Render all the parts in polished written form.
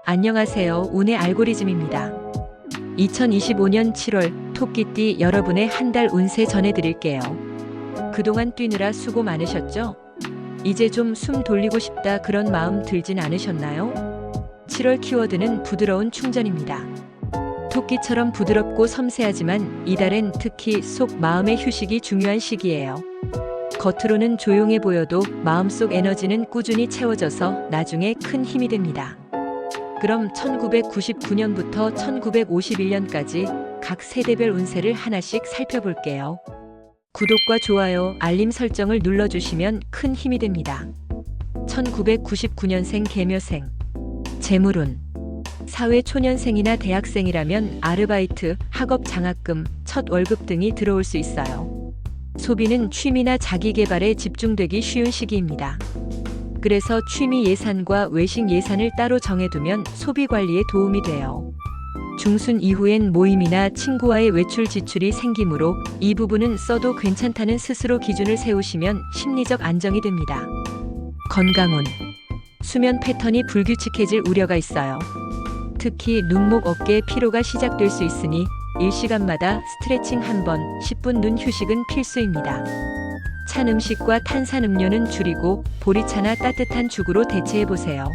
안녕하세요. 운의 알고리즘입니다. 2025년 7월 토끼띠 여러분의 한 달 운세 전해드릴게요. 그동안 뛰느라 수고 많으셨죠? 이제 좀 숨 돌리고 싶다 그런 마음 들진 않으셨나요? 7월 키워드는 부드러운 충전입니다. 토끼처럼 부드럽고 섬세하지만 이달엔 특히 속 마음의 휴식이 중요한 시기예요. 겉으로는 조용해 보여도 마음속 에너지는 꾸준히 채워져서 나중에 큰 힘이 됩니다. 그럼 1999년부터 1951년까지 각 세대별 운세를 하나씩 살펴볼게요. 구독과 좋아요, 알림 설정을 눌러주시면 큰 힘이 됩니다. 1999년생 개묘생. 재물운. 사회초년생이나 대학생이라면 아르바이트, 학업 장학금, 첫 월급 등이 들어올 수 있어요. 소비는 취미나 자기개발에 집중되기 쉬운 시기입니다. 그래서 취미 예산과 외식 예산을 따로 정해두면 소비 관리에 도움이 돼요. 중순 이후엔 모임이나 친구와의 외출 지출이 생기므로 이 부분은 써도 괜찮다는 스스로 기준을 세우시면 심리적 안정이 됩니다. 건강운. 수면 패턴이 불규칙해질 우려가 있어요. 특히 눈목 어깨 피로가 시작될 수 있으니 일시간마다 스트레칭 1번, 10분 눈 휴식은 필수입니다. 찬 음식과 탄산음료는 줄이고 보리차나 따뜻한 죽으로 대체해보세요.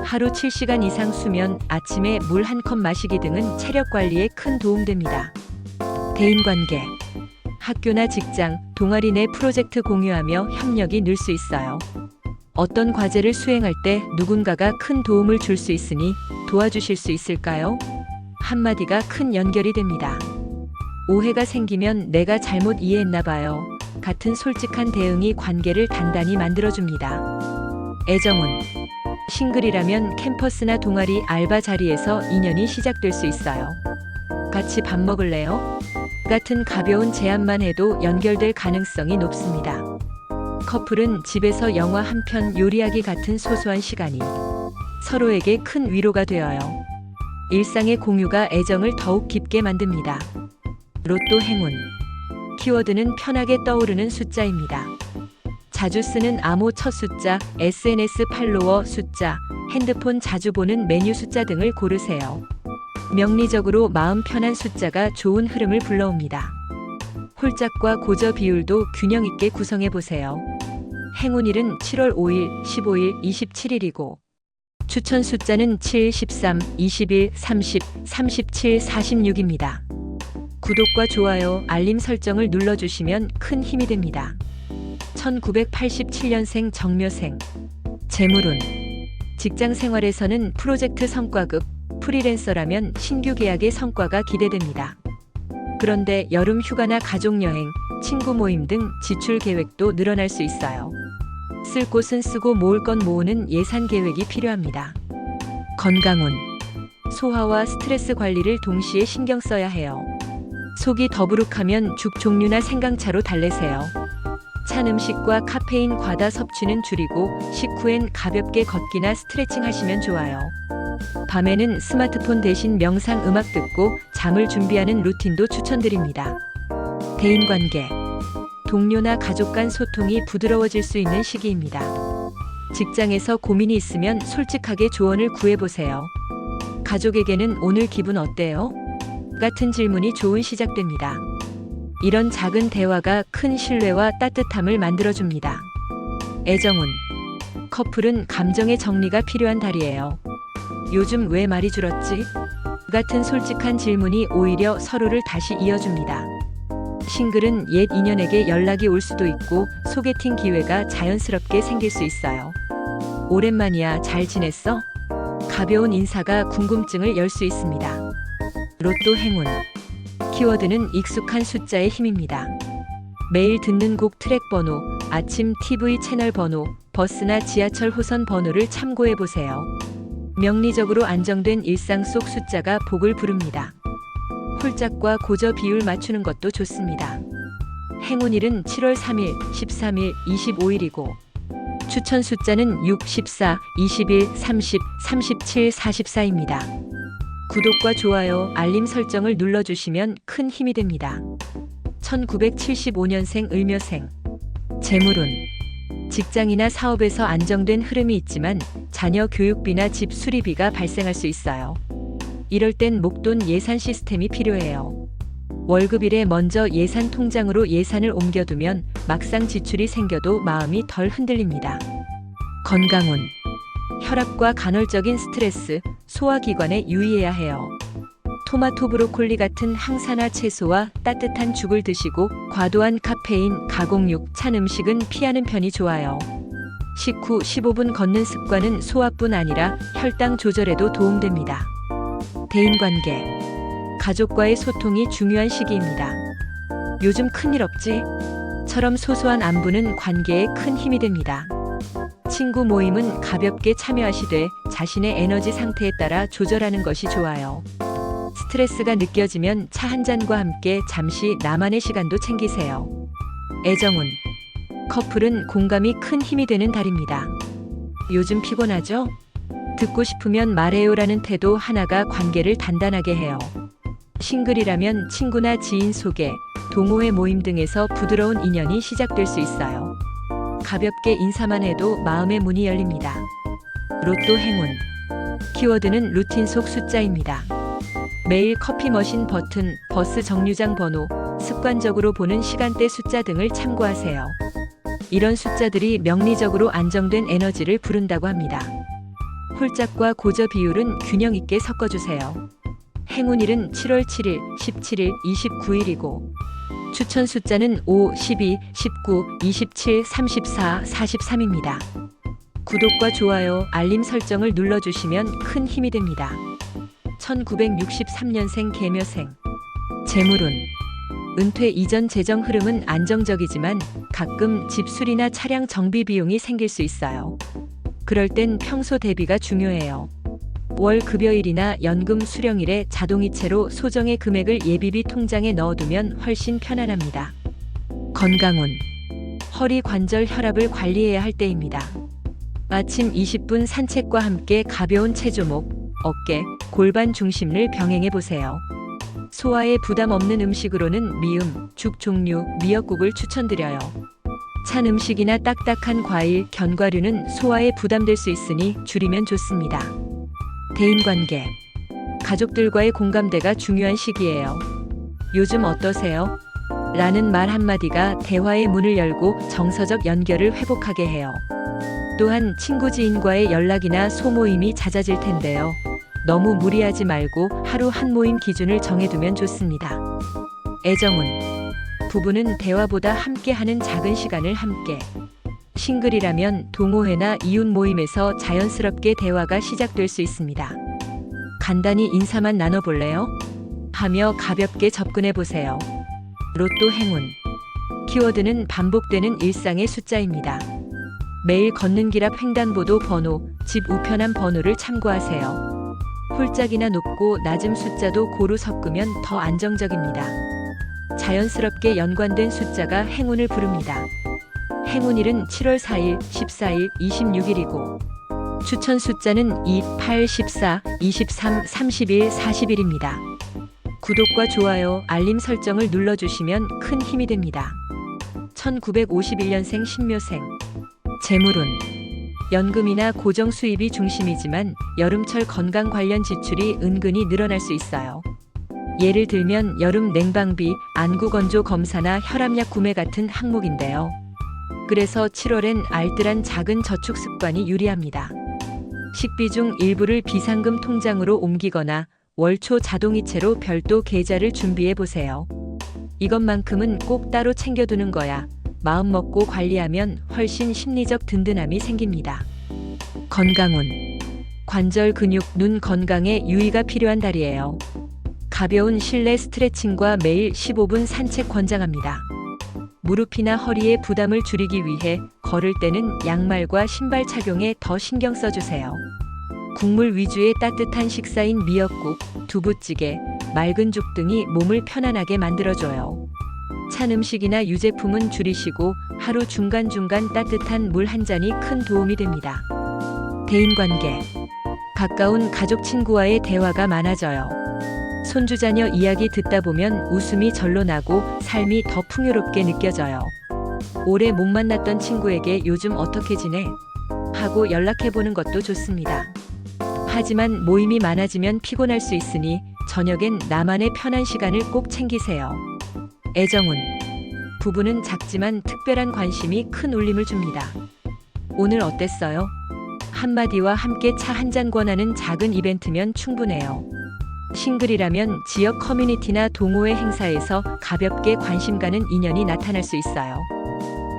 하루 7시간 이상 수면, 아침에 물 1컵 마시기 등은 체력 관리에 큰 도움됩니다. 대인관계. 학교나 직장, 동아리 내 프로젝트 공유하며 협력이 늘 수 있어요. 어떤 과제를 수행할 때 누군가가 큰 도움을 줄 수 있으니 도와주실 수 있을까요? 한마디가 큰 연결이 됩니다. 오해가 생기면 내가 잘못 이해했나 봐요. 같은 솔직한 대응이 관계를 단단히 만들어줍니다. 애정운. 싱글이라면 캠퍼스나 동아리 알바 자리에서 인연이 시작될 수 있어요. 같이 밥 먹을래요? 같은 가벼운 제안만 해도 연결될 가능성이 높습니다. 커플은 집에서 영화 한 편 요리하기 같은 소소한 시간이 서로에게 큰 위로가 되어요. 일상의 공유가 애정을 더욱 깊게 만듭니다. 로또 행운. 키워드는 편하게 떠오르는 숫자입니다. 자주 쓰는 암호 첫 숫자, SNS 팔로워 숫자, 핸드폰 자주 보는 메뉴 숫자 등을 고르세요. 명리적으로 마음 편한 숫자가 좋은 흐름을 불러옵니다. 홀짝과 고저 비율도 균형 있게 구성해 보세요. 행운일은 7월 5일, 15일, 27일이고 추천 숫자는 7, 13, 21, 30, 37, 46입니다. 구독과 좋아요, 알림 설정을 눌러주시면 큰 힘이 됩니다. 1987년생 정묘생. 재물운. 직장 생활에서는 프로젝트 성과급, 프리랜서라면 신규 계약의 성과가 기대됩니다. 그런데 여름 휴가나 가족여행, 친구 모임 등 지출 계획도 늘어날 수 있어요. 쓸 곳은 쓰고 모을 건 모으는 예산 계획이 필요합니다. 건강운. 소화와 스트레스 관리를 동시에 신경 써야 해요. 속이 더부룩하면 죽 종류나 생강차로 달래세요. 찬 음식과 카페인 과다 섭취는 줄이고 식후엔 가볍게 걷기나 스트레칭 하시면 좋아요. 밤에는 스마트폰 대신 명상 음악 듣고 잠을 준비하는 루틴도 추천드립니다. 대인관계. 동료나 가족 간 소통이 부드러워질 수 있는 시기입니다. 직장에서 고민이 있으면 솔직하게 조언을 구해보세요. 가족에게는 오늘 기분 어때요? 같은 질문이 좋은 시작됩니다. 이런 작은 대화가 큰 신뢰와 따뜻함을 만들어줍니다. 애정운. 커플은 감정의 정리가 필요한 달이에요. 요즘 왜 말이 줄었지? 같은 솔직한 질문이 오히려 서로를 다시 이어줍니다. 싱글은 옛 인연에게 연락이 올 수도 있고 소개팅 기회가 자연스럽게 생길 수 있어요. 오랜만이야, 잘 지냈어? 가벼운 인사가 궁금증을 열 수 있습니다. 로또 행운. 키워드는 익숙한 숫자의 힘입니다. 매일 듣는 곡 트랙 번호, 아침 TV 채널 번호, 버스나 지하철 호선 번호를 참고해 보세요. 명리적으로 안정된 일상 속 숫자가 복을 부릅니다. 홀짝과 고저 비율 맞추는 것도 좋습니다. 행운일은 7월 3일, 13일, 25일이고 추천 숫자는 6, 14, 21, 30, 37, 44입니다. 구독과 좋아요, 알림 설정을 눌러주시면 큰 힘이 됩니다. 1975년생 을묘생. 재물운. 직장이나 사업에서 안정된 흐름이 있지만 자녀 교육비나 집 수리비가 발생할 수 있어요. 이럴 땐 목돈 예산 시스템이 필요해요. 월급일에 먼저 예산 통장으로 예산을 옮겨두면 막상 지출이 생겨도 마음이 덜 흔들립니다. 건강운. 혈압과 간헐적인 스트레스, 소화기관에 유의해야 해요. 토마토, 브로콜리 같은 항산화 채소와 따뜻한 죽을 드시고 과도한 카페인, 가공육, 찬 음식은 피하는 편이 좋아요. 식후 15분 걷는 습관은 소화뿐 아니라 혈당 조절에도 도움됩니다. 대인관계. 가족과의 소통이 중요한 시기입니다. 요즘 큰일 없지? 처럼 소소한 안부는 관계에 큰 힘이 됩니다. 친구 모임은 가볍게 참여하시되 자신의 에너지 상태에 따라 조절하는 것이 좋아요. 스트레스가 느껴지면 차 한 잔과 함께 잠시 나만의 시간도 챙기세요. 애정운. 커플은 공감이 큰 힘이 되는 달입니다. 요즘 피곤하죠? 듣고 싶으면 말해요라는 태도 하나가 관계를 단단하게 해요. 싱글이라면 친구나 지인 소개, 동호회 모임 등에서 부드러운 인연이 시작될 수 있어요. 가볍게 인사만 해도 마음의 문이 열립니다. 로또 행운. 키워드는 루틴 속 숫자입니다. 매일 커피 머신 버튼, 버스 정류장 번호, 습관적으로 보는 시간대 숫자 등을 참고하세요. 이런 숫자들이 명리적으로 안정된 에너지를 부른다고 합니다. 홀짝과 고저 비율은 균형 있게 섞어주세요. 행운일은 7월 7일, 17일, 29일이고 추천 숫자는 5, 12, 19, 27, 34, 43입니다. 구독과 좋아요, 알림 설정을 눌러주시면 큰 힘이 됩니다. 1963년생 개묘생. 재물운. 은퇴 이전 재정 흐름은 안정적이지만 가끔 집 수리나 차량 정비 비용이 생길 수 있어요. 그럴 땐 평소 대비가 중요해요. 월 급여일이나 연금 수령일에 자동이체로 소정의 금액을 예비비 통장에 넣어두면 훨씬 편안합니다. 건강운. 허리 관절 혈압을 관리해야 할 때입니다. 아침 20분 산책과 함께 가벼운 체조목, 어깨, 골반 중심을 병행해 보세요. 소화에 부담 없는 음식으로는 미음, 죽 종류, 미역국을 추천드려요. 찬 음식이나 딱딱한 과일, 견과류는 소화에 부담될 수 있으니 줄이면 좋습니다. 대인관계. 가족들과의 공감대가 중요한 시기예요. 요즘 어떠세요? 라는 말 한마디가 대화의 문을 열고 정서적 연결을 회복하게 해요. 또한 친구 지인과의 연락이나 소모임이 잦아질 텐데요. 너무 무리하지 말고 하루 한 모임 기준을 정해두면 좋습니다. 애정운. 부부는 대화보다 함께하는 작은 시간을 함께. 싱글이라면 동호회나 이웃 모임에서 자연스럽게 대화가 시작될 수 있습니다. 간단히 인사만 나눠볼래요? 하며 가볍게 접근해보세요. 로또 행운. 키워드는 반복되는 일상의 숫자입니다. 매일 걷는 길 앞 횡단보도 번호, 집 우편함 번호를 참고하세요. 홀짝이나 높고 낮음 숫자도 고루 섞으면 더 안정적입니다. 자연스럽게 연관된 숫자가 행운을 부릅니다. 행운일은 7월 4일, 14일, 26일이고 추천 숫자는 2, 8, 14, 23, 31, 40일입니다. 구독과 좋아요, 알림 설정을 눌러주시면 큰 힘이 됩니다. 1951년생 신묘생. 재물운. 연금이나 고정 수입이 중심이지만 여름철 건강 관련 지출이 은근히 늘어날 수 있어요. 예를 들면 여름 냉방비, 안구건조 검사나 혈압약 구매 같은 항목인데요. 그래서 7월엔 알뜰한 작은 저축 습관이 유리합니다. 식비 중 일부를 비상금 통장으로 옮기거나 월초 자동이체로 별도 계좌를 준비해 보세요. 이것만큼은 꼭 따로 챙겨두는 거야. 마음 먹고 관리하면 훨씬 심리적 든든함이 생깁니다. 건강운. 관절 근육, 눈 건강에 유의가 필요한 달이에요. 가벼운 실내 스트레칭과 매일 15분 산책 권장합니다. 무릎이나 허리의 부담을 줄이기 위해 걸을 때는 양말과 신발 착용에 더 신경 써주세요. 국물 위주의 따뜻한 식사인 미역국, 두부찌개, 맑은 죽 등이 몸을 편안하게 만들어줘요. 찬 음식이나 유제품은 줄이시고 하루 중간중간 따뜻한 물 한 잔이 큰 도움이 됩니다. 대인관계. 가까운 가족 친구와의 대화가 많아져요. 손주자녀 이야기 듣다 보면 웃음이 절로 나고 삶이 더 풍요롭게 느껴져요. 오래 못 만났던 친구에게 요즘 어떻게 지내? 하고 연락해보는 것도 좋습니다. 하지만 모임이 많아지면 피곤할 수 있으니 저녁엔 나만의 편한 시간을 꼭 챙기세요. 애정운. 부부는 작지만 특별한 관심이 큰 울림을 줍니다. 오늘 어땠어요? 한마디와 함께 차 한 잔 권하는 작은 이벤트면 충분해요. 싱글이라면 지역 커뮤니티나 동호회 행사에서 가볍게 관심 가는 인연이 나타날 수 있어요.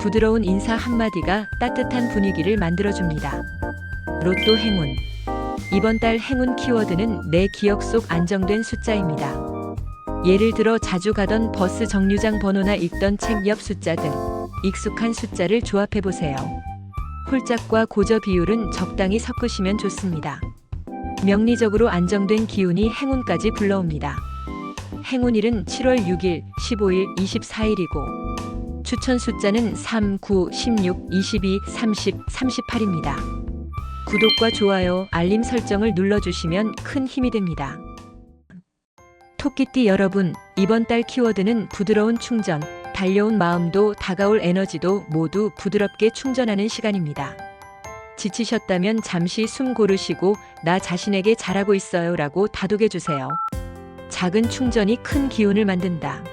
부드러운 인사 한마디가 따뜻한 분위기를 만들어줍니다. 로또 행운. 이번 달 행운 키워드는 내 기억 속 안정된 숫자입니다. 예를 들어 자주 가던 버스 정류장 번호나 읽던 책 옆 숫자 등 익숙한 숫자를 조합해보세요. 홀짝과 고저 비율은 적당히 섞으시면 좋습니다. 명리적으로 안정된 기운이 행운까지 불러옵니다. 행운일은 7월 6일, 15일, 24일이고 추천 숫자는 3, 9, 16, 22, 30, 38입니다. 구독과 좋아요, 알림 설정을 눌러주시면 큰 힘이 됩니다. 토끼띠 여러분, 이번 달 키워드는 부드러운 충전, 달려온 마음도 다가올 에너지도 모두 부드럽게 충전하는 시간입니다. 지치셨다면 잠시 숨 고르시고 나 자신에게 잘하고 있어요 라고 다독여주세요. 작은 충전이 큰 기운을 만든다.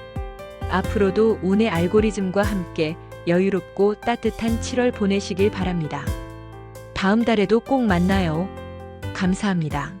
앞으로도 운의 알고리즘과 함께 여유롭고 따뜻한 7월 보내시길 바랍니다. 다음 달에도 꼭 만나요. 감사합니다.